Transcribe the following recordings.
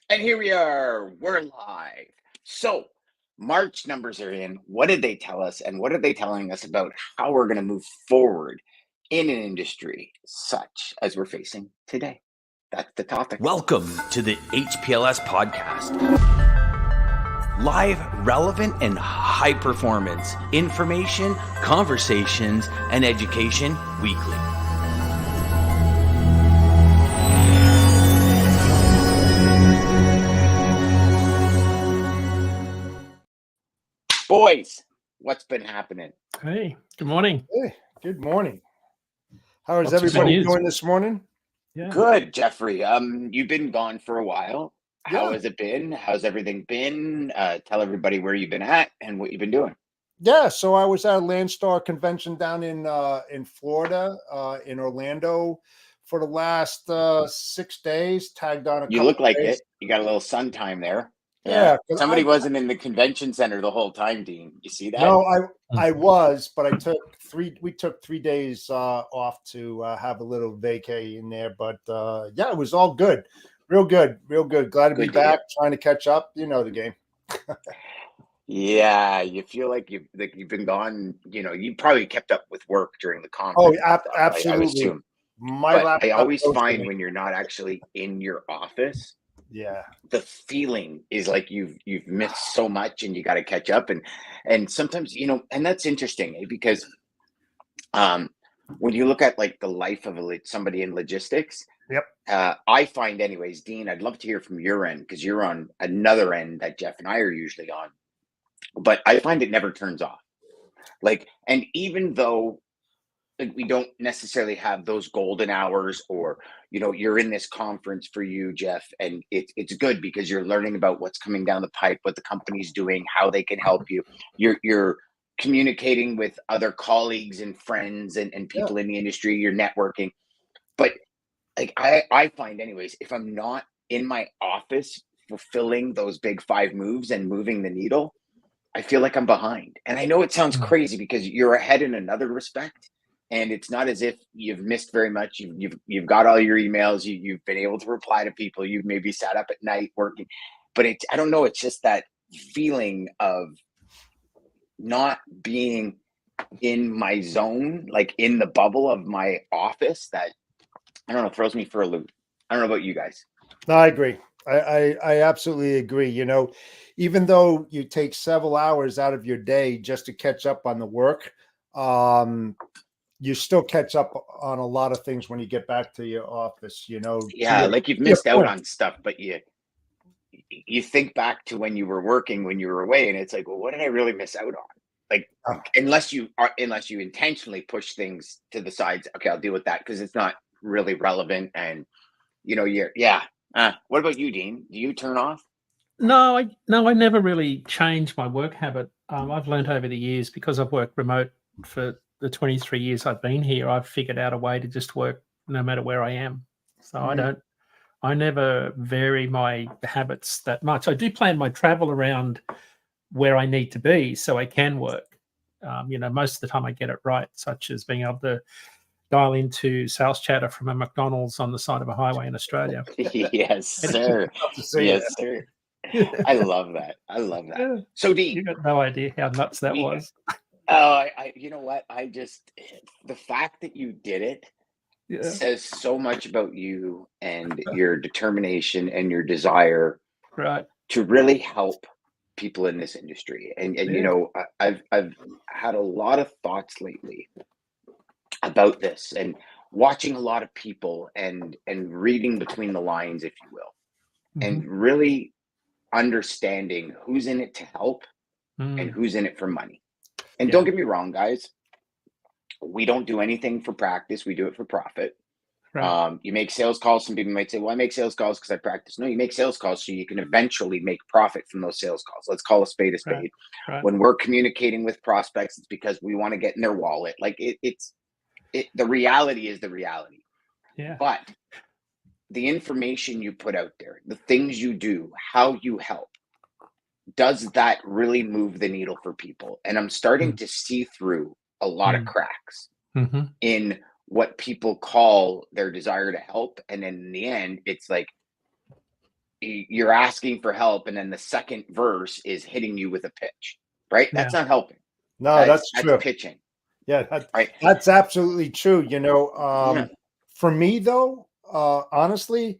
And here we are. We're live. So, March numbers are in. What did they tell us? And what are they telling us about how we're going to move forward in an industry such as we're facing today? That's the topic. Welcome to the HPLS podcast. Live, relevant, and high performance information, conversations, and education weekly. Boys, what's been happening? Hey, good morning. Hey, good morning. How is Lots of good everybody news. doing this morning? Yeah. Good, Jeffrey. You've been gone for a while. How Yeah. has it been? How's everything been? Tell everybody where you've been at and what you've been doing. Yeah, so I was at a Landstar convention down in Florida, in Orlando, for the last 6 days. Tagged on a You couple look like days. it. You got a little sun time there. Yeah, 'cause Somebody wasn't in the convention center the whole time, Dean. You see that? No, I was, but we took 3 days off to have a little vacay in there. But yeah, it was all good, real good, real good. Glad to be Good to hear. back, trying to catch up. You know the game. Yeah, you feel like you've been gone. You probably kept up with work during the Oh, conference. I absolutely. assume. My But I laptop always goes to find me. when you're not actually in your office, Yeah. the feeling is like you've missed so much and you got to catch up. And sometimes, and that's interesting, because when you look at like the life of somebody in logistics. Yep. I find anyways, Dean, I'd love to hear from your end, because you're on another end that Jeff and I are usually on. But I find it never turns off. And even though we don't necessarily have those golden hours, or you're in this conference for you, Jeff, and it's good because you're learning about what's coming down the pipe, what the company's doing, how they can help you. You're communicating with other colleagues and friends and people in the industry. You're networking. But I find anyways, if I'm not in my office fulfilling those big 5 moves and moving the needle, I feel like I'm behind. And I know it sounds crazy because you're ahead in another respect. And it's not as if you've missed very much. You've got all your emails. You've been able to reply to people. You've maybe sat up at night working. But I don't know. It's just that feeling of not being in my zone, like in the bubble of my office, that, I don't know, throws me for a loop. I don't know about you guys. No, I agree. I absolutely agree. Even though you take several hours out of your day just to catch up on the work, you still catch up on a lot of things when you get back to your office. Yeah, like you've missed out on stuff, but you think back to when you were working, when you were away, and it's like, well, what did I really miss out on? Unless you intentionally push things to the sides. Okay, I'll deal with that because it's not really relevant. And what about you, Dean? Do you turn off? No, I never really changed my work habit. I've learned over the years, because I've worked remote for the 23 years I've been here, I've figured out a way to just work no matter where I am. So I never vary my habits that much. I do plan my travel around where I need to be so I can work. Most of the time I get it right, such as being able to dial into SalesChatter from a McDonald's on the side of a highway in Australia. Yes, sir. Yes, sir. I love that. Yeah. So, Dean, You got no idea how nuts that was. You know what? The fact that you did it says so much about you and your determination and your desire, right, to really help people in this industry. And I've had a lot of thoughts lately about this, and watching a lot of people and reading between the lines, if you will, and really understanding who's in it to help and who's in it for money. And don't get me wrong, guys, we don't do anything for practice. We do it for profit. Right. You make sales calls. Some people might say, well, I make sales calls because I practice. No, you make sales calls so you can eventually make profit from those sales calls. Let's call a spade a spade. Right. When we're communicating with prospects, it's because we want to get in their wallet. Like the reality is the reality. Yeah. But the information you put out there, the things you do, how you help, does that really move the needle for people? And I'm starting to see through a lot of cracks in what people call their desire to help. And then in the end, it's like, you're asking for help, and then the second verse is hitting you with a pitch, right? That's not helping. No, that's That's true. pitching, Yeah, right? that's absolutely true. Yeah. For me though, honestly,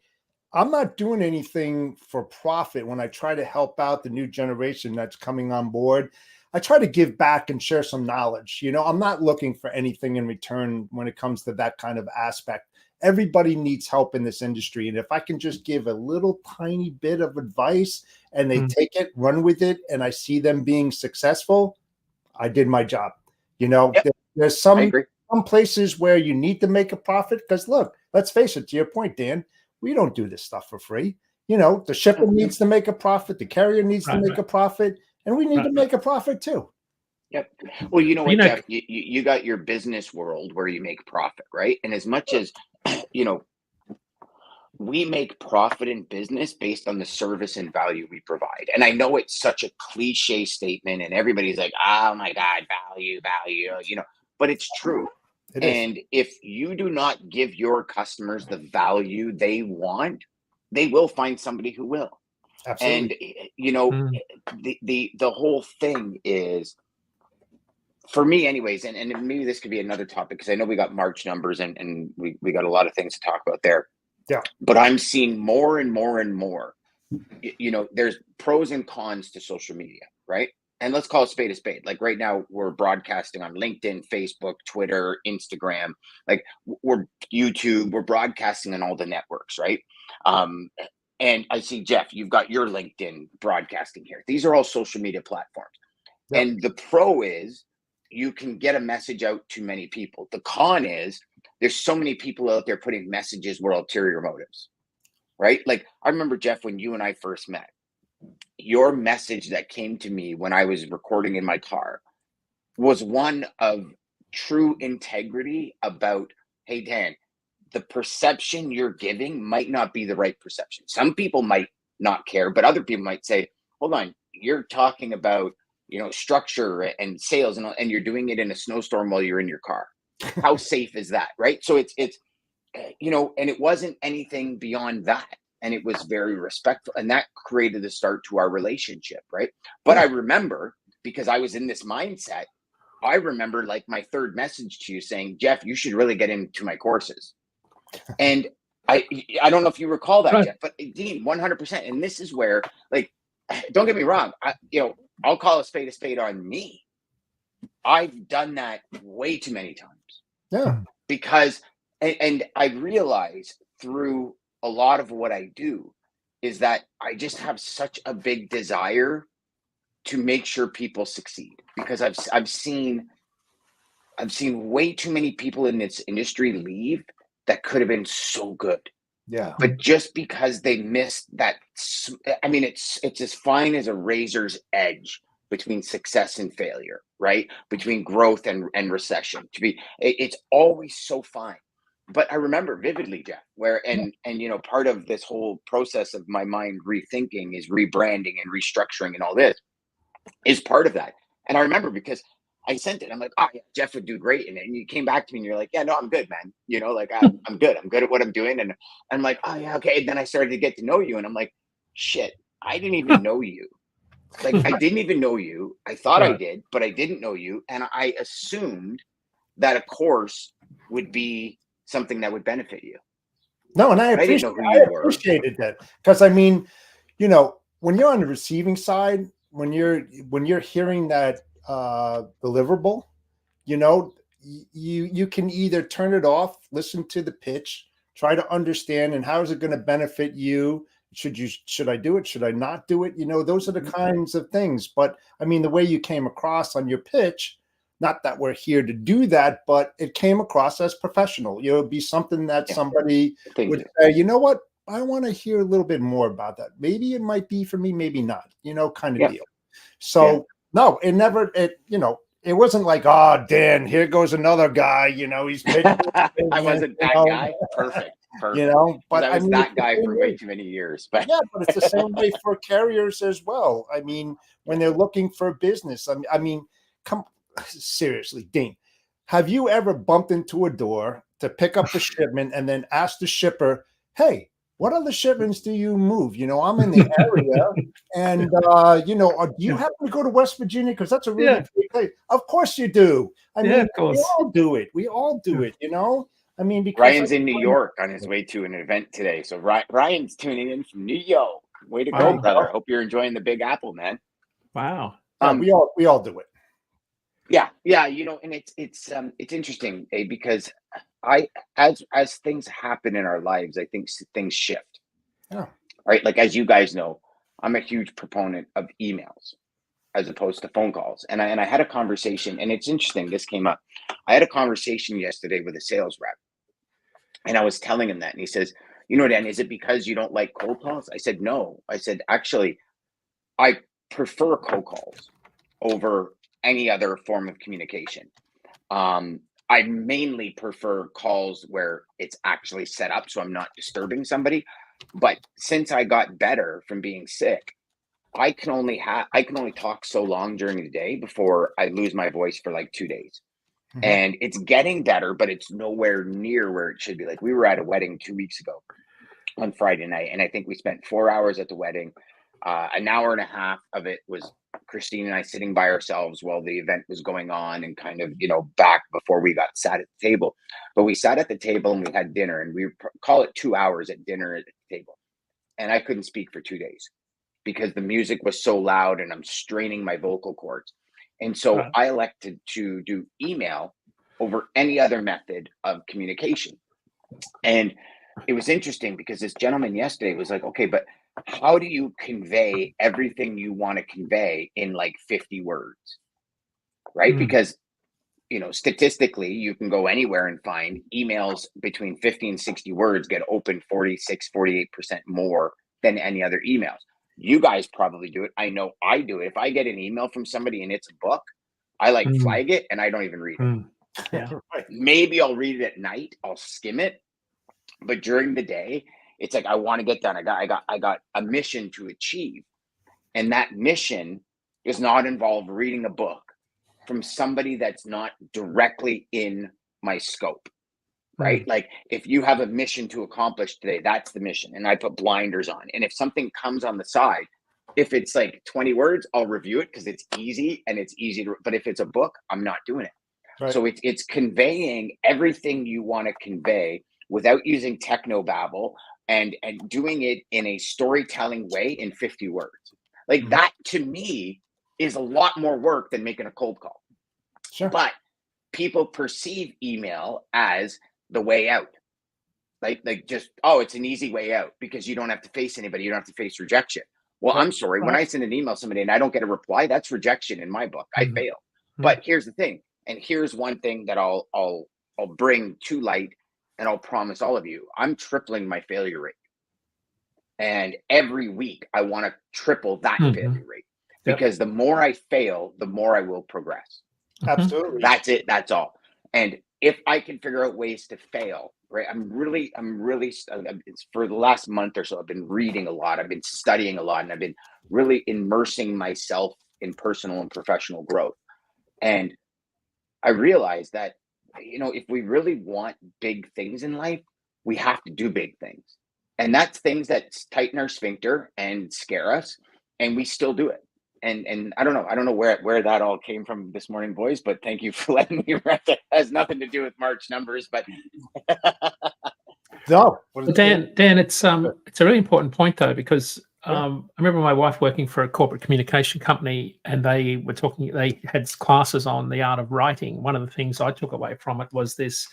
I'm not doing anything for profit when I try to help out the new generation that's coming on board. I try to give back and share some knowledge. I'm not looking for anything in return when it comes to that kind of aspect. Everybody needs help in this industry. And if I can just give a little tiny bit of advice and they take it, run with it, and I see them being successful, I did my job. Yep. There's I some agree. places where you need to make a profit because look, let's face it, to your point, Dan, we don't do this stuff for free. The shipper needs to make a profit, the carrier needs to make a profit, and we need to make a profit too. Yep. Well, you know what, Jeff, you got your business world where you make profit, right? And as much as, we make profit in business based on the service and value we provide. And I know it's such a cliche statement and everybody's like, oh my God, value, but it's true. It is. And if you do not give your customers the value they want, they will find somebody who will. Absolutely. And the whole thing is, for me anyways, and maybe this could be another topic because I know we got March numbers and we got a lot of things to talk about there. Yeah. But I'm seeing more and more and more, there's pros and cons to social media, right? And let's call a spade. Like right now we're broadcasting on LinkedIn, Facebook, Twitter, Instagram, like we're YouTube, we're broadcasting on all the networks, right? And I see, Jeff, you've got your LinkedIn broadcasting here. These are all social media platforms. Yep. And the pro is you can get a message out to many people. The con is there's so many people out there putting messages with ulterior motives, right? Like I remember, Jeff, when you and I first met, your message that came to me when I was recording in my car was one of true integrity about, hey, Dan, the perception you're giving might not be the right perception. Some people might not care, but other people might say, hold on, you're talking about, structure and sales and you're doing it in a snowstorm while you're in your car. How safe is that? Right. So it's, and it wasn't anything beyond that. And it was very respectful. And that created the start to our relationship. Right. But I remember, because I was in this mindset, I remember like my third message to you saying, Jeff, you should really get into my courses. And I don't know if you recall that, Jeff, but Dean, 100%. And this is where, like, don't get me wrong. I'll call a spade on me. I've done that way too many times. Yeah. Because, and I realize through a lot of what I do is that I just have such a big desire to make sure people succeed, because I've seen way too many people in this industry leave that could have been so good. Yeah. But just because they missed that, I mean, it's as fine as a razor's edge between success and failure, right? Between growth and recession. It's always so fine. But I remember vividly, Jeff, where and part of this whole process of my mind rethinking is rebranding and restructuring and all this is part of that. And I remember because I sent it. I'm like, oh, yeah, Jeff would do great. And you came back to me and you're like, yeah, no, I'm good, man. I'm good. I'm good at what I'm doing. And I'm like, oh, yeah, okay. And then I started to get to know you. And I'm like, shit, I didn't even know you. Like, I didn't even know you. I thought I did, but I didn't know you. And I assumed that a course would be something that would benefit you. No, and I appreciated that. Because, I mean, when you're on the receiving side, when you're hearing that deliverable, you can either turn it off, listen to the pitch, try to understand, and how is it going to benefit you? Should I do it? Should I not do it? Those are the kinds of things. But I mean, the way you came across on your pitch, not that we're here to do that, but it came across as professional. It'd be something that somebody would say, you know what? I want to hear a little bit more about that. Maybe it might be for me, maybe not, kind of deal. So no, it wasn't like, oh, Dan, here goes another guy, he's pitching. I wasn't that guy. Perfect. But I was that guy for way too many years. But yeah, but it's the same way for carriers as well. I mean, when they're looking for business, I mean, seriously, Dean, have you ever bumped into a door to pick up the shipment and then ask the shipper, hey, what other shipments do you move? You know, I'm in the area, and you know, do you happen to go to West Virginia? Because that's a really big place. Of course you do. I mean, of course. we all do it. We all do it. You know, I mean, because Ryan's in New York on his way to an event today. So Ryan's tuning in from New York. Way to go, brother. Hope you're enjoying the Big Apple, man. Wow. We all do it. Yeah. You know, and it's interesting, because as things happen in our lives, I think things shift. Yeah. Right. Like, as you guys know, I'm a huge proponent of emails as opposed to phone calls. And I had a conversation, and it's interesting. This came up. I had a conversation yesterday with a sales rep, and I was telling him that, and he says, you know, Dan, is it because you don't like cold calls? I said, no. I said, actually, I prefer cold calls over any other form of communication. I mainly prefer calls where it's actually set up so I'm not disturbing somebody. But since I got better from being sick, I can only talk so long during the day before I lose my voice for like 2 days. Mm-hmm. And it's getting better, but it's nowhere near where it should be. Like, we were at a wedding 2 weeks ago on Friday night, and I think we spent 4 hours at the wedding. An hour and a half of it was Christine and I sitting by ourselves while the event was going on, and kind of, you know, back before we got sat at the table. But we sat at the table and we had dinner, and we call it 2 hours at dinner at the table. And I couldn't speak for 2 days because the music was so loud and I'm straining my vocal cords. And so I elected to do email over any other method of communication. And it was interesting because this gentleman yesterday was like, okay, but how do you convey everything you want to convey in like 50 words? Right? Mm. Because, you know, statistically, you can go anywhere and find emails between 50 and 60 words get opened 46, 48% more than any other emails. You guys probably do it. I know I do it. If I get an email from somebody and it's a book, I like flag it and I don't even read it. Yeah. Maybe I'll read it at night. I'll skim it. But during the day, it's like, I want to get done. I got a mission to achieve. And that mission does not involve reading a book from somebody that's not directly in my scope. Right? Like, if you have a mission to accomplish today, that's the mission. And I put blinders on. And if something comes on the side, if it's like 20 words, I'll review it because it's easy and it's easy to, but if it's a book, I'm not doing it. Right. So it's conveying everything you want to convey without using technobabble and doing it in a storytelling way in 50 words. Like, that to me is a lot more work than making a cold call. Sure. But people perceive email as the way out. Like just, oh, it's an easy way out because you don't have to face anybody. You don't have to face rejection. Well, I'm sorry. When I send an email to somebody and I don't get a reply, that's rejection in my book. I fail. But here's the thing. And here's one thing that I'll bring to light, and I'll promise all of you, I'm tripling my failure rate. And every week I want to triple that failure rate, because the more I fail, the more I will progress. Absolutely. That's it. That's all. And if I can figure out ways to fail, right? I'm really, it's for the last month or so, I've been reading a lot. I've been studying a lot, and I've been really immersing myself in personal and professional growth. And I realized that, you know, if we really want big things in life, we have to do big things. And that's things that tighten our sphincter and scare us, and we still do it. And I don't know where that all came from this morning, boys, but thank you for letting me rant. It has nothing to do with March numbers, but no. Dan, it's a really important point though, because I remember my wife working for a corporate communication company, and they had classes on the art of writing. One of the things I took away from it was this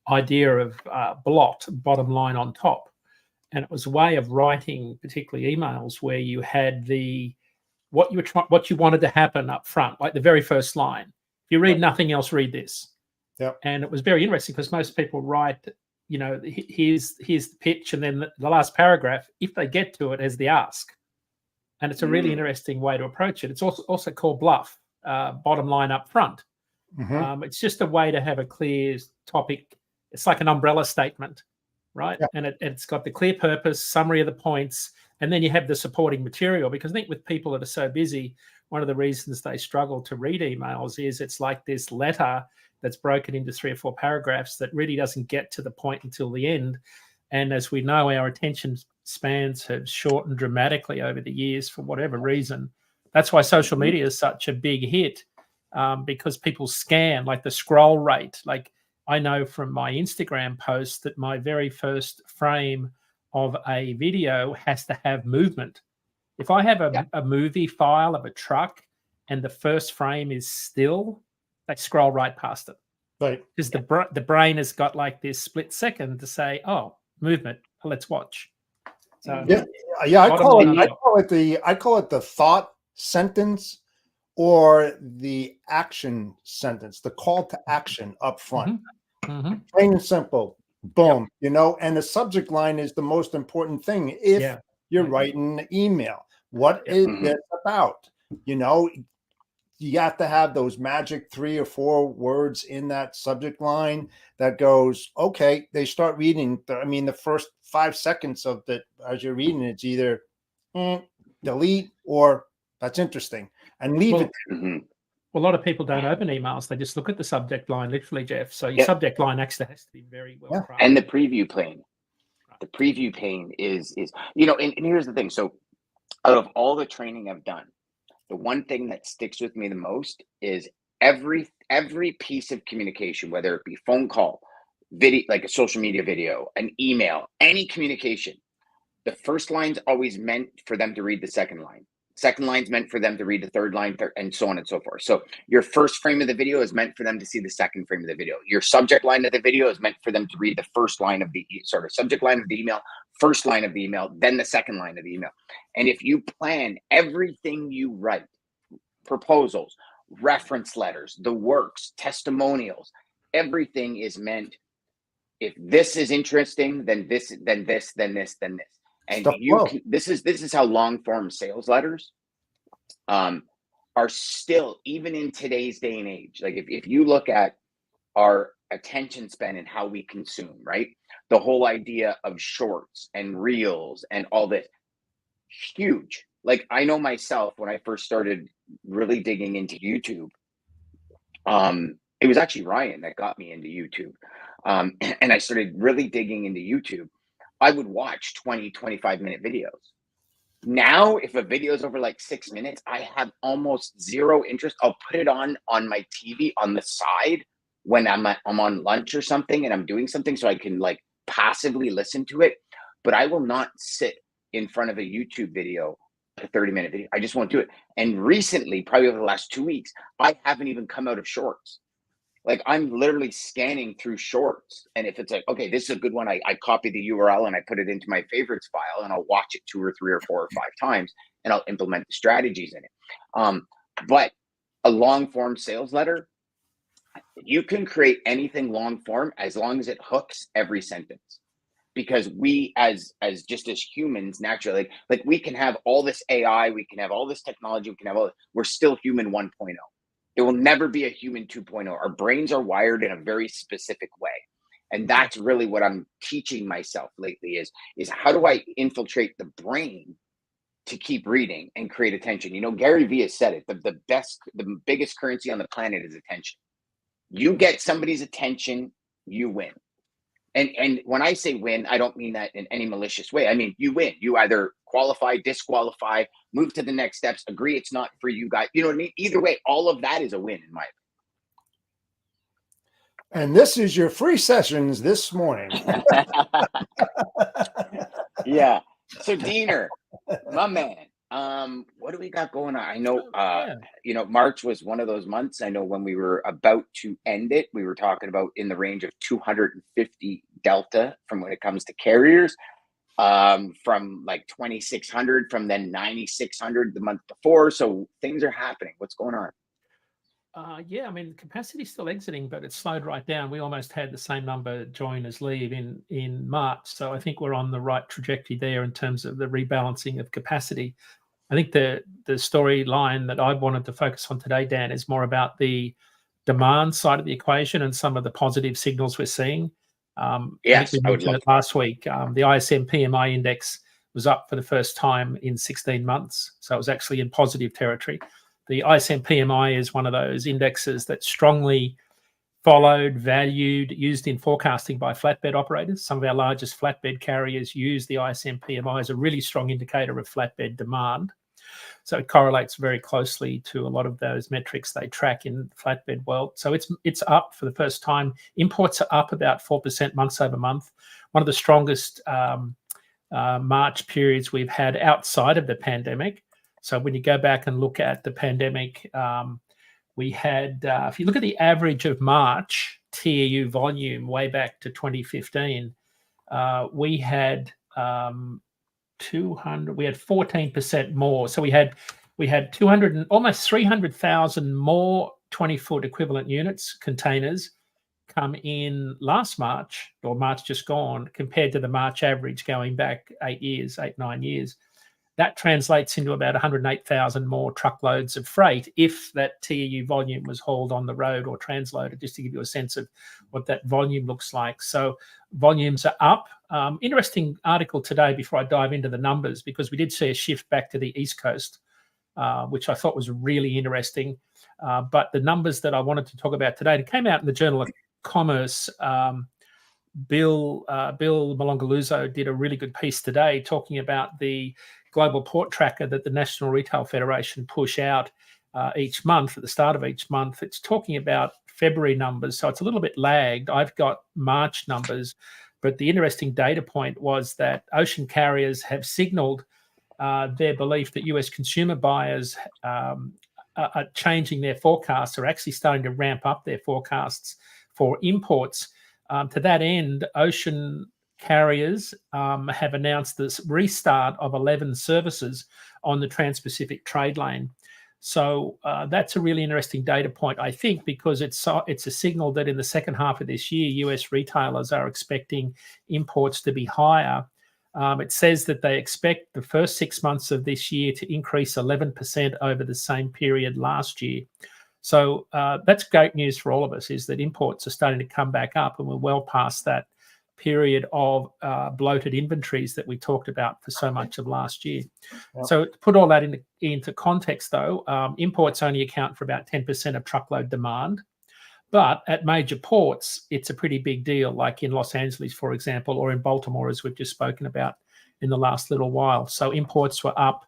idea of bottom line on top. And it was a way of writing, particularly emails, where you had what you wanted to happen up front, like the very first line. If you read nothing else, read this. Yeah. And it was very interesting because most people write, you know, here's the pitch, and then the last paragraph, if they get to it, as the ask. And it's a really interesting way to approach it. It's also called bluff, bottom line up front. It's just a way to have a clear topic. It's like an umbrella statement, right? Yeah. And it's got the clear purpose, summary of the points, and then you have the supporting material. Because I think with people that are so busy, one of the reasons they struggle to read emails is it's like this letter that's broken into 3 or 4 paragraphs that really doesn't get to the point until the end. And as we know, our attention spans have shortened dramatically over the years for whatever reason. That's why social media is such a big hit, because people scan, like the scroll rate. Like, I know from my Instagram post that my very first frame of a video has to have movement. If I have a movie file of a truck and the first frame is still, they scroll right past it. Right. Because the brain has got like this split second to say, oh, movement, let's watch. So yeah, I call it the thought sentence or the action sentence, the call to action up front. Plain and simple. Boom. You know, and the subject line is the most important thing. If you're writing an email, what is this about? You know, you have to have those magic 3 or 4 words in that subject line that goes, okay, they start reading. The first 5 seconds of it as you're reading, it's either delete or that's interesting and leave it. Well, a lot of people don't open emails. They just look at the subject line, literally, Jeff. So your subject line actually has to be very well crafted. And the preview pane. The preview pane is you know, and here's the thing. So out of all the training I've done, the one thing that sticks with me the most is every piece of communication, whether it be phone call, video, like a social media video, an email, any communication, the first line's always meant for them to read the second line. Second line's meant for them to read the third line, and so on and so forth. So your first frame of the video is meant for them to see the second frame of the video. Your subject line of the video is meant for them to read the first line of the subject line of the email, first line of the email, then the second line of the email. And if you plan everything you write, proposals, reference letters, the works, testimonials, everything is meant, if this is interesting, then this, then this, then this, then this. And this is how long form sales letters are still, even in today's day and age. Like if you look at our attention span and how we consume, right? The whole idea of shorts and reels and all this, huge. Like I know myself, when I first started really digging into YouTube, it was actually Ryan that got me into YouTube. And I started really digging into YouTube. I would watch 20, 25-minute videos. Now, if a video is over like 6 minutes, I have almost zero interest. I'll put it on my TV on the side when I'm on lunch or something and I'm doing something so I can like passively listen to it. But I will not sit in front of a YouTube video, a 30-minute video. I just won't do it. And recently, probably over the last 2 weeks, I haven't even come out of shorts. Like I'm literally scanning through shorts. And if it's like, okay, this is a good one, I copy the URL and I put it into my favorites file and I'll watch it 2 or 3 or 4 or 5 times and I'll implement the strategies in it. But a long form sales letter, you can create anything long form as long as it hooks every sentence. Because we as humans naturally, like we can have all this AI, we can have all this technology, we can have all, we're still human 1.0. It will never be a human 2.0. Our brains are wired in a very specific way. And that's really what I'm teaching myself lately is how do I infiltrate the brain to keep reading and create attention? You know, Gary Vee has said it, the biggest currency on the planet is attention. You get somebody's attention, you win. And when I say win, I don't mean that in any malicious way. I mean, you win. You either qualify, disqualify, move to the next steps, agree it's not for you guys. You know what I mean? Either way, all of that is a win in my opinion. And this is your free sessions this morning. Yeah. So Diener, my man, what do we got going on? I know, you know, March was one of those months. I know when we were about to end it, we were talking about in the range of 250 delta from when it comes to carriers, from like 2,600, from then 9,600 the month before. So things are happening. What's going on? Yeah, I mean, capacity's still exiting, but it's slowed right down. We almost had the same number join as leave in March. So I think we're on the right trajectory there in terms of the rebalancing of capacity. I think the storyline that I wanted to focus on today, Dan, is more about the demand side of the equation and some of the positive signals we're seeing. Yes, I would love it last week. The ISM PMI index was up for the first time in 16 months. So it was actually in positive territory. The ISM PMI is one of those indexes that strongly followed, valued, used in forecasting by flatbed operators. Some of our largest flatbed carriers use the ISM PMI as a really strong indicator of flatbed demand. So it correlates very closely to a lot of those metrics they track in the flatbed world. So it's up for the first time. Imports are up about 4% month over month. One of the strongest March periods we've had outside of the pandemic. So when you go back and look at the pandemic, we had, if you look at the average of March TEU volume way back to 2015, we had 14% more. So we had 200 and almost 300,000 more 20-foot equivalent units, containers, come in last March, or March just gone, compared to the March average going back 9 years. That translates into about 108,000 more truckloads of freight if that TEU volume was hauled on the road or transloaded, just to give you a sense of what that volume looks like. So volumes are up. Interesting article today before I dive into the numbers, because we did see a shift back to the East Coast, which I thought was really interesting. But the numbers that I wanted to talk about today, it came out in the Journal of Commerce. Bill Malongaluzzo did a really good piece today talking about the global port tracker that the National Retail Federation push out each month at the start of each month. It's talking about February numbers, so it's a little bit lagged. I've got March numbers, but the interesting data point was that ocean carriers have signaled their belief that US consumer buyers are changing their forecasts, are actually starting to ramp up their forecasts for imports. To that end, ocean carriers have announced this restart of 11 services on the Trans-Pacific trade lane. So that's a really interesting data point, I think, because it's a signal that in the second half of this year, US retailers are expecting imports to be higher. It says that they expect the first 6 months of this year to increase 11% over the same period last year. So that's great news for all of us, is that imports are starting to come back up, and we're well past that period of bloated inventories that we talked about for so much of last year. Yep. So to put all that into context, though, imports only account for about 10% of truckload demand. But at major ports, it's a pretty big deal, like in Los Angeles, for example, or in Baltimore, as we've just spoken about in the last little while. So imports were up.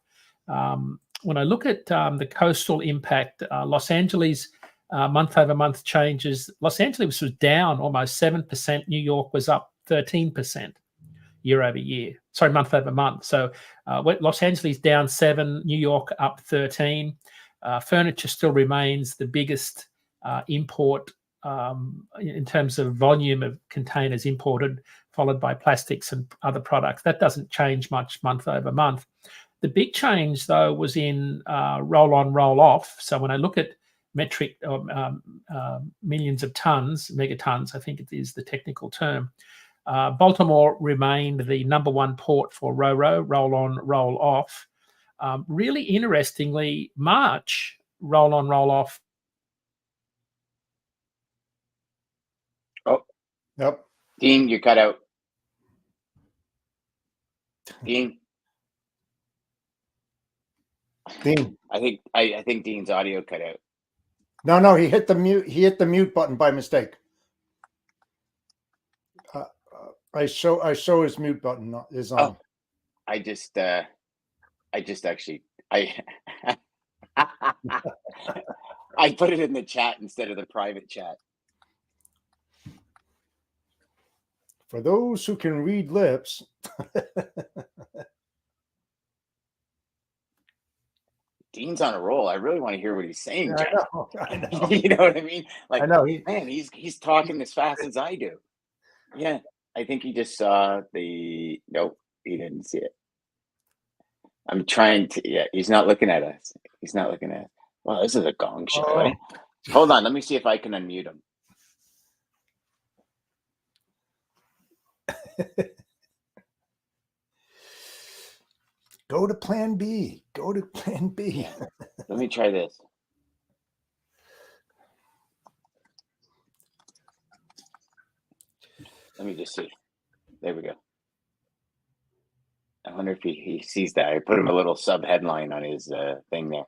When I look at the coastal impact, Los Angeles month over month changes, Los Angeles was down almost 7%. New York was up 13% year over year. Sorry, month over month. So Los Angeles down 7, New York up 13. Furniture still remains the biggest import in terms of volume of containers imported, followed by plastics and other products. That doesn't change much month over month. The big change, though, was in roll on, roll off. So when I look at metric millions of tons, megatons, I think it is the technical term, Baltimore remained the number one port for RoRo, roll on, roll off. Really interestingly, March, roll on, roll off. Oh, Yep. Dean, you cut out. Dean. I think Dean's audio cut out. No, he hit the mute. He hit the mute button by mistake. I show his mute button is on. Oh, I put it in the chat instead of the private chat. For those who can read lips. Dean's on a roll. I really want to hear what he's saying. I know. You know what I mean? Like, I know. He's talking as fast as I do. Yeah, I think he just saw the. Nope, he didn't see it. I'm trying to. Yeah, he's not looking at us. He's not looking at us. Well, this is a gong show. Oh. Eh? Hold on, let me see if I can unmute him. Go to plan B. Go to plan B. Let me try this. Let me just see. There we go. I wonder if he sees that. I put him a little sub headline on his thing there.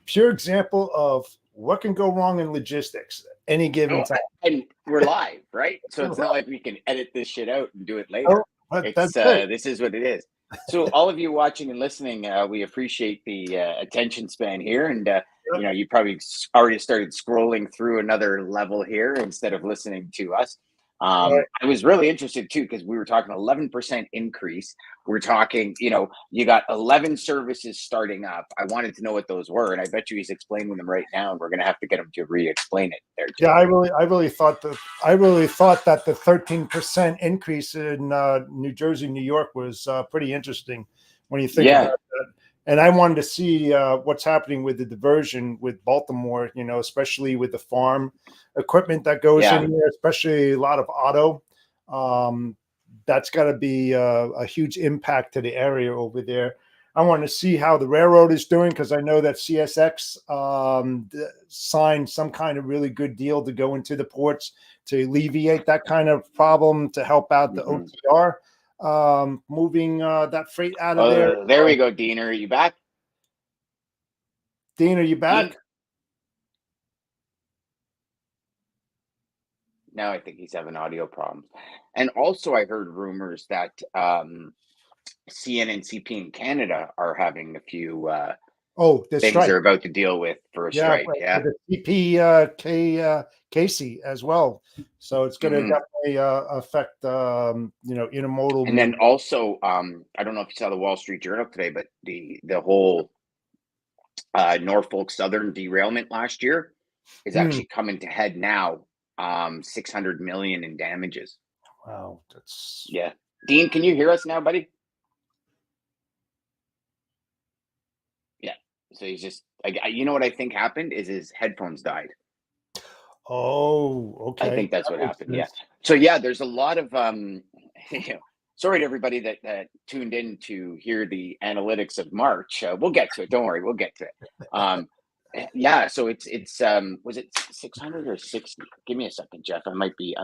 pure example of what can go wrong in logistics any given time. And we're live, right? So it's not like we can edit this shit out and do it later. Oh, but that's it. This is what it is. So all of you watching and listening, we appreciate the attention span here, and you know, you probably already started scrolling through another level here instead of listening to us. I was really interested too, because we were talking 11% increase. We're talking, you know, you got 11 services starting up. I wanted to know what those were, and I bet you he's explaining them right now, and we're going to have to get him to re-explain it there, Jay. Yeah, I really thought that the 13% increase in New Jersey, New York was pretty interesting when you think about that. And I wanted to see what's happening with the diversion with Baltimore, you know, especially with the farm equipment that goes in there, especially a lot of auto. That's got to be a huge impact to the area over there. I want to see how the railroad is doing, because I know that CSX signed some kind of really good deal to go into the ports to alleviate that kind of problem, to help out the OTR. Moving that freight out of there. There we go, Dean. Are you back? Dean, are you back? Dean? No, I think he's having audio problems. And also, I heard rumors that CN and CP in Canada are having a few things strike they're about to deal with for a strike. Yeah, the CP Casey as well. So it's going to definitely affect you know, intermodal. And then also, I don't know if you saw the Wall Street Journal today, but the whole Norfolk Southern derailment last year is actually coming to head now. 600 million in damages. Wow, that's Dean, can you hear us now, buddy? Yeah. So he's just, you know what I think happened is his headphones died. Oh, okay. I think that's what happened. Yeah. So yeah, there's a lot of you know, sorry to everybody that tuned in to hear the analytics of March. We'll get to it. Don't worry, we'll get to it. Yeah, so it's was it 600 or 60? Give me a second, Jeff. I might be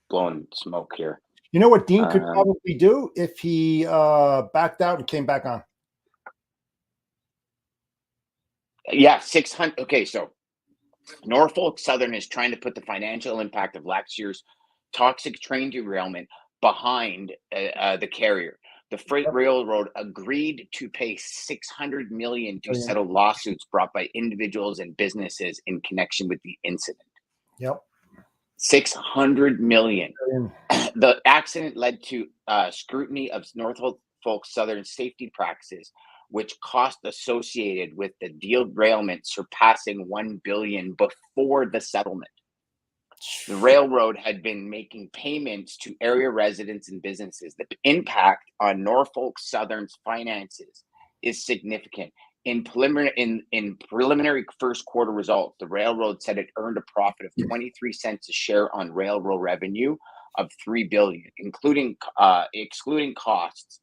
blowing smoke here. You know what Dean could probably do if he backed out and came back on? Yeah, 600. Okay, so Norfolk Southern is trying to put the financial impact of last year's toxic train derailment behind the carrier. The freight railroad agreed to pay $600 million to settle lawsuits brought by individuals and businesses in connection with the incident. $600 million. The accident led to scrutiny of Norfolk Southern safety practices, which cost associated with the derailment surpassing $1 billion before the settlement. The railroad had been making payments to area residents and businesses. The impact on Norfolk Southern's finances is significant. In preliminary first quarter results, the railroad said it earned a profit of 23 cents a share on railroad revenue of $3 billion, excluding costs,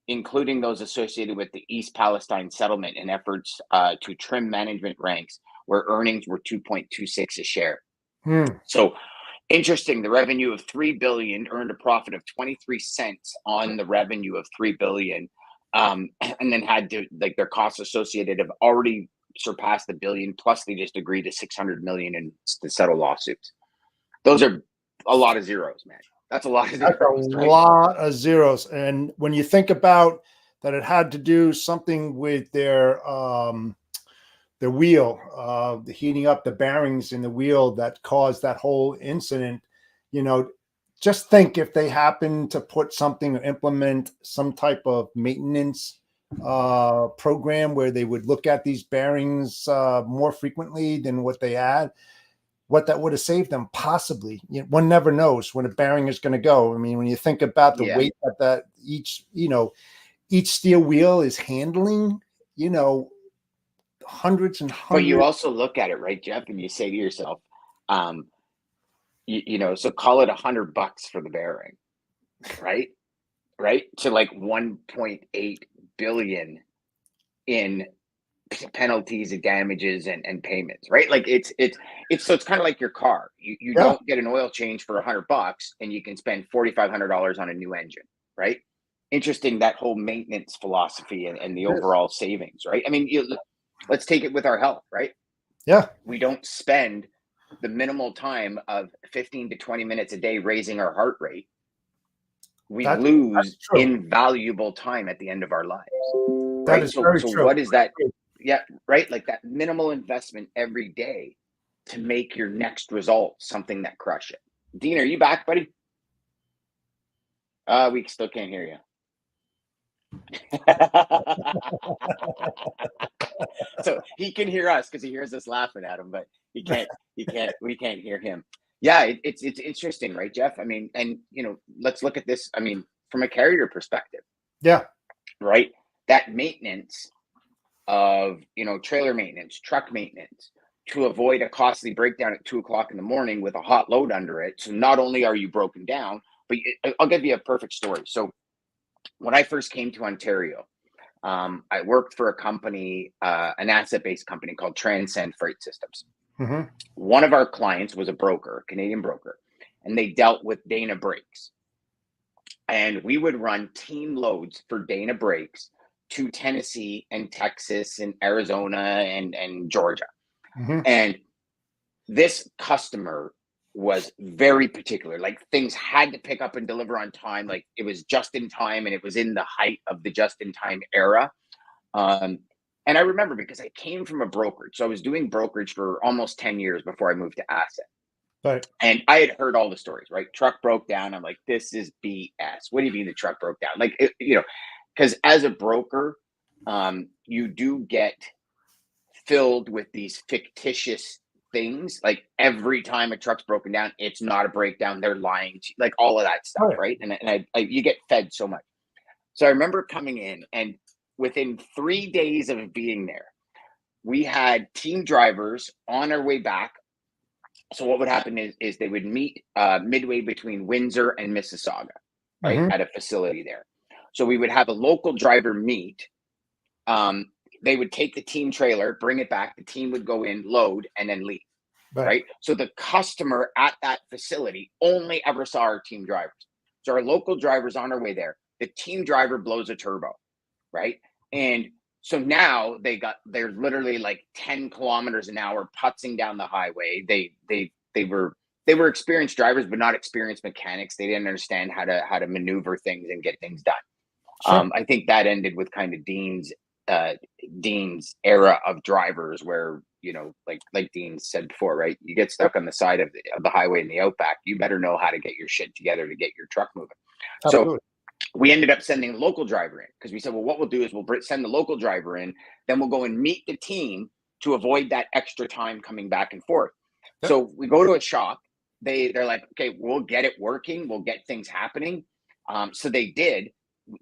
including those associated with the East Palestine settlement and efforts to trim management ranks, where earnings were 2.26 a share. So interesting, the revenue of $3 billion earned a profit of 23 cents on the revenue of $3 billion, and then had to, like, their costs associated have already surpassed $1 billion, plus they just agreed to $600 million to settle lawsuits. Those are a lot of zeros, man. That's a lot of zeros. That's a lot of zeros. And when you think about that, it had to do something with their wheel, the heating up the bearings in the wheel that caused that whole incident. You know, just think if they happen to put something or implement some type of maintenance program where they would look at these bearings more frequently than what they had, what that would have saved them, possibly. You know, one never knows when a bearing is going to go. I mean, when you think about the weight that each steel wheel is handling, you know, hundreds and hundreds. But you also look at it, right, Jeff, and you say to yourself, you know, so call it $100 for the bearing, right? To like 1.8 billion in penalties and damages and payments, right? Like it's so it's kind of like your car. You don't get an oil change for $100 and you can spend $4,500 on a new engine, right? Interesting, that whole maintenance philosophy and the overall savings, right? I mean, let's take it with our health, right? Yeah. We don't spend the minimal time of 15 to 20 minutes a day raising our heart rate. We That's lose true. invaluable time at the end of our lives. That Right. is So very true. what is that? Yeah, right. Like that minimal investment every day to make your next result something that crush it. Dean, are you back, buddy? We still can't hear you. So he can hear us because he hears us laughing at him, but we can't hear him. Yeah, it's interesting, right, Jeff? I mean, and let's look at this. I mean, from a carrier perspective, Yeah. right? That maintenance of trailer maintenance, truck maintenance, to avoid a costly breakdown at 2 o'clock in the morning with a hot load under it. So not only are you broken down, but I'll give you a perfect story. So when I first came to Ontario, I worked for a company, an asset-based company called Transcend Freight Systems. Hmm. One of our clients was a broker, a Canadian broker, and they dealt with Dana Brakes. And we would run team loads for Dana Brakes to Tennessee and Texas and Arizona and Georgia. Hmm. And this customer was very particular. Like things had to pick up and deliver on time. Like it was just in time, and it was in the height of the just in time era. And I remember because I came from a brokerage. So I was doing brokerage for almost 10 years before I moved to asset. Right. And I had heard all the stories, right? Truck broke down. I'm like, this is BS. What do you mean the truck broke down? Like, because as a broker, you do get filled with these fictitious things. Like every time a truck's broken down, it's not a breakdown. They're lying to you, like all of that stuff, right? And I you get fed so much. So I remember coming in, and within 3 days of being there, we had team drivers on our way back. So what would happen is they would meet midway between Windsor and Mississauga, right, Mhm. at a facility there. So we would have a local driver meet. They would take the team trailer, bring it back. The team would go in, load, and then leave. Right. So the customer at that facility only ever saw our team drivers. So our local drivers on our way there, the team driver blows a turbo, right? And so now they're literally like 10 kilometers an hour putzing down the highway. They were experienced drivers, but not experienced mechanics. They didn't understand how to maneuver things and get things done. Sure. I think that ended with kind of Dean's era of drivers, where like Dean said before, right? You get stuck on the side of the highway in the outback. You better know how to get your shit together to get your truck moving. Absolutely. So we ended up sending a local driver in because we said, well, what we'll do is we'll send the local driver in, then we'll go and meet the team to avoid that extra time coming back and forth. Yep. So we go to a shop. They're like, okay, we'll get it working. We'll get things happening. So they did.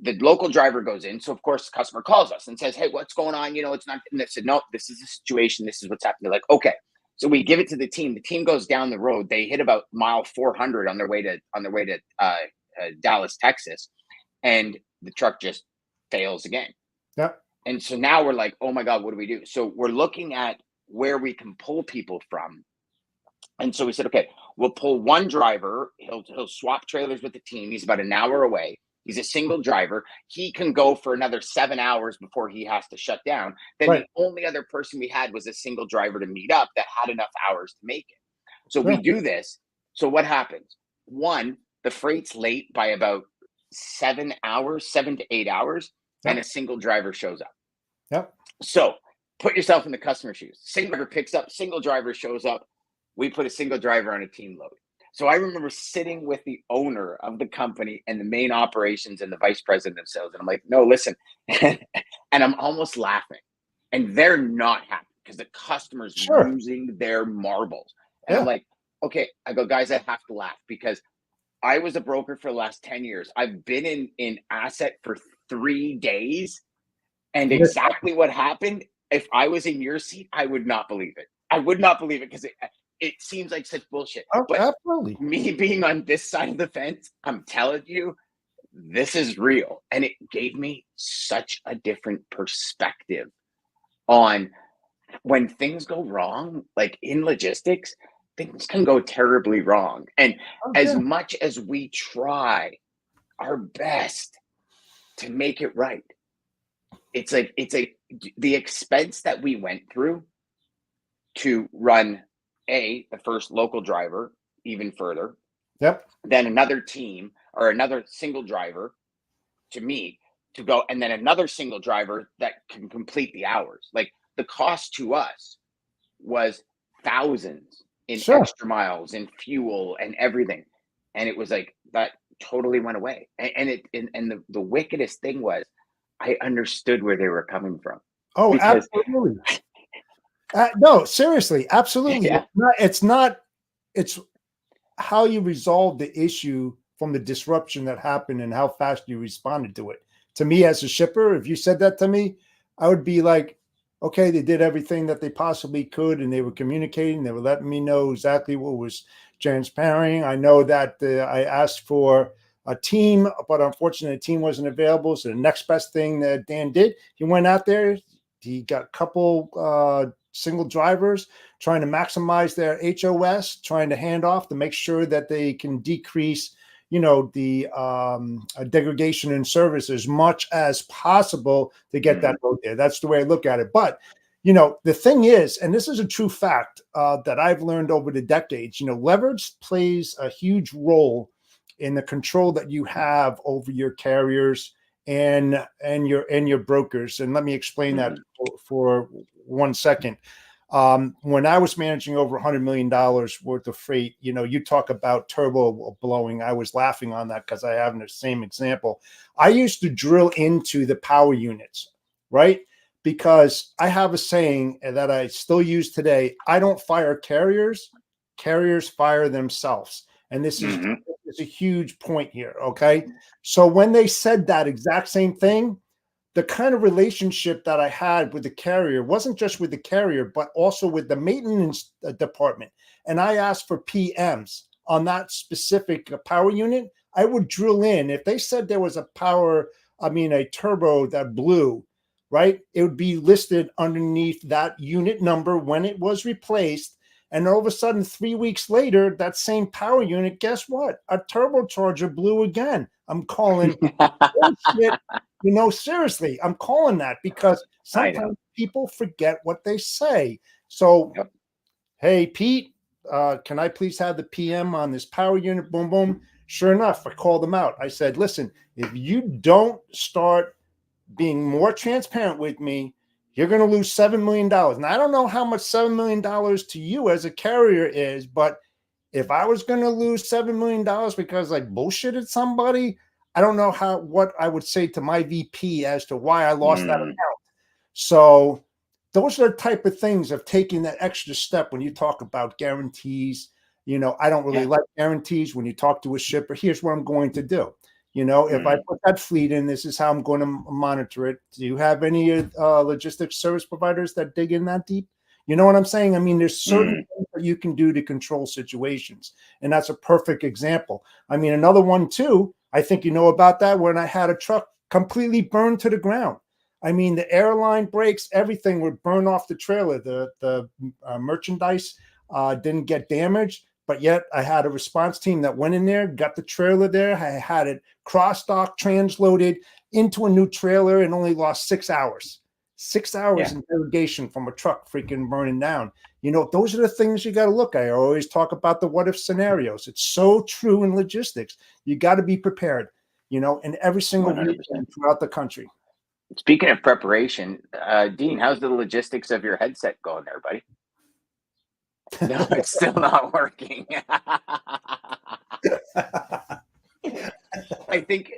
The local driver goes in. So of course the customer calls us and says, hey, what's going on? It's not. And they said, no, this is the situation. This is what's happening. They're like, okay. So we give it to the team. The team goes down the road. They hit about mile 400 on their way to Dallas, Texas. And the truck just fails again. Yeah. And so now we're like, oh my God, what do we do? So we're looking at where we can pull people from. And so we said, okay, we'll pull one driver. He'll swap trailers with the team. He's about an hour away. He's a single driver. He can go for another 7 hours before he has to shut down. Then Right. the only other person we had was a single driver to meet up that had enough hours to make it. So Yeah. we do this. So what happens? One, the freight's late by about 7 to 8 hours, and a single driver shows up. Yep. So put yourself in the customer's shoes. Single driver picks up, single driver shows up. We put a single driver on a team load. So I remember sitting with the owner of the company and the main operations and the vice president of sales. And I'm like, no, listen. And I'm almost laughing. And they're not happy because the customer's Sure. losing their marbles. And Yeah. I'm like, okay. I go, guys, I have to laugh because I was a broker for the last 10 years. I've been in asset for 3 days. And Yeah. exactly what happened, if I was in your seat, I would not believe it. I would not believe it because it seems like such bullshit. Oh, But absolutely. me being on this side of the fence, I'm telling you, this is real. And it gave me such a different perspective on when things go wrong, like in logistics, things can go terribly wrong. And Oh, as yeah. much as we try our best to make it right, it's like the expense that we went through to run the first local driver even further, Yep. then another team or another single driver to meet to go, and then another single driver that can complete the hours. Like the cost to us was thousands in Sure. extra miles and fuel and everything, and it was like that totally went away. And the wickedest thing was, I understood where they were coming from. Oh, Because absolutely. No, seriously, absolutely. yeah, It's how you resolve the issue from the disruption that happened and how fast you responded to it. To me, as a shipper, if you said that to me, I would be like, okay, they did everything that they possibly could, and they were communicating. They were letting me know exactly what was transparent. I know that I asked for a team, but unfortunately, the team wasn't available. So the next best thing that Dan did, he went out there. He got a couple single drivers trying to maximize their HOS, trying to hand off to make sure that they can decrease, the degradation in service as much as possible to get that load there. That's the way I look at it. But, the thing is, and this is a true fact that I've learned over the decades, leverage plays a huge role in the control that you have over your carriers and your brokers. And let me explain that for 1 second. When I was managing over $100 million worth of freight, you talk about turbo blowing. I was laughing on that because I have the same example. I used to drill into the power units, right? Because I have a saying that I still use today. I don't fire carriers. Carriers fire themselves. And this is a huge point here. Okay. So when they said that exact same thing, the kind of relationship that I had with the carrier wasn't just with the carrier, but also with the maintenance department. And I asked for PMs on that specific power unit. I would drill in. If they said there was a turbo that blew, right? It would be listed underneath that unit number when it was replaced. And all of a sudden, 3 weeks later, that same power unit, guess what? A turbocharger blew again. I'm calling bullshit. Seriously, I'm calling that because sometimes people forget what they say. So, Hey, Pete, can I please have the PM on this power unit? Boom, boom. Sure enough, I called them out. I said, listen, if you don't start being more transparent with me, you're going to lose $7 million. Now, I don't know how much $7 million to you as a carrier is, but if I was going to lose $7 million because I bullshitted somebody, I don't know what I would say to my VP as to why I lost that account. So those are the type of things of taking that extra step when you talk about guarantees. I don't really like guarantees. When you talk to a shipper, here's what I'm going to do. If I put that fleet in, this is how I'm going to monitor it. Do you have any logistics service providers that dig in that deep? You know what I'm saying? I mean, there's certain things that you can do to control situations. And that's a perfect example. I mean, another one too, I think you know about that, when I had a truck completely burned to the ground. I mean, the airline brakes, everything would burn off the trailer. The merchandise didn't get damaged. But yet I had a response team that went in there, got the trailer there. I had it cross-dock, transloaded into a new trailer, and only lost 6 hours. 6 hours in irrigation from a truck freaking burning down. Those are the things you got to look at. I always talk about the what-if scenarios. It's so true in logistics. You got to be prepared, in every single region throughout the country. Speaking of preparation, Dean, how's the logistics of your headset going there, buddy? No, it's still not working. I think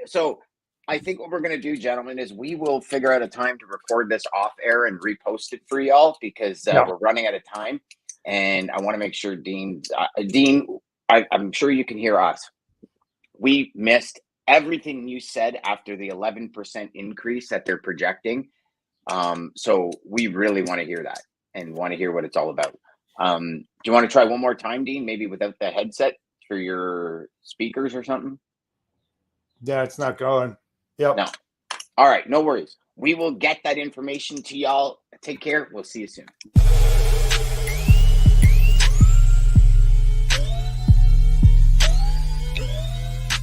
what we're going to do, gentlemen, is we will figure out a time to record this off air and repost it for y'all because we're running out of time. And I want to make sure Dean, I'm sure you can hear us. We missed everything you said after the 11% increase that they're projecting. So we really want to hear that and want to hear what it's all about. Do you want to try one more time, Dean? Maybe without the headset for your speakers or something? Yeah, it's not going. Yep. No. All right. No worries. We will get that information to y'all. Take care. We'll see you soon.